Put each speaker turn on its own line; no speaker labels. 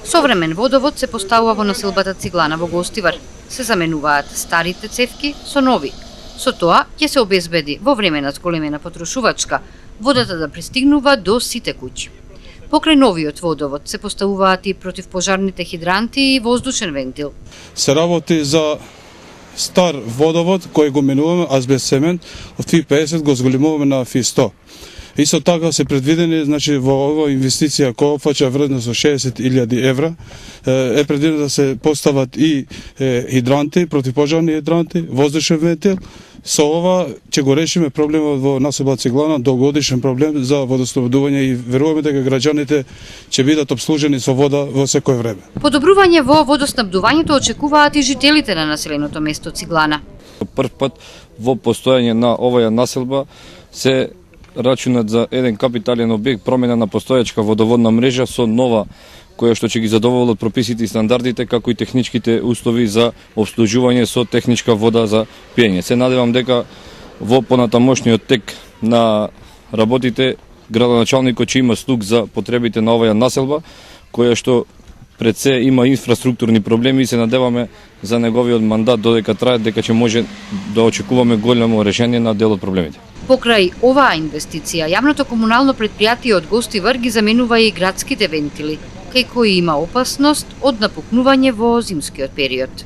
Современ водовод се поставува во населбата Циглана во Гостивар. Се заменуваат старите цевки со нови. Со тоа ќе се обезбеди во време на зголемена потрошувачка водата да пристигнува до сите куќи. Покрај новиот водовод се поставуваат и противпожарните хидранти и воздушен вентил.
Се работи за стар водовод кој го менуваме азбест цемент, од FI50 го зголемуваме на FI100. Исто така се предвидени, значи во ова инвестиција која опфаќа вредност од 60.000 евра, е предвидено да се постават и хидранти, противпожарни хидранти, воздушен вентил. Со ова ќе го решиме проблемот во населба Циглана, долгогодишен проблем за водоснабдување и веруваме дека граѓаните ќе бидат обслужени со вода во секое време.
Подобрување во водоснабдувањето очекуваат и жителите на населеното место Циглана.
Прв пат во постојање на оваа населба се рачунат за еден капитален објект, промена на постојачка водоводна мрежа со нова која што ќе ги задоволат прописите и стандардите, како и техничките услови за обслужување со техничка вода за пиење. Се надевам дека во понатамошниот тек на работите градоначалникот ќе има слух за потребите на оваа населба, која што пред се има инфраструктурни проблеми и се надеваме за неговиот мандат додека трае дека ќе може да очекуваме големо решение на дел од проблемите.
Покрај оваа инвестиција, јавното комунално претпријатие од Гостивар ги заменува и градските вентили, кај кои има опасност од напукнување во зимскиот период.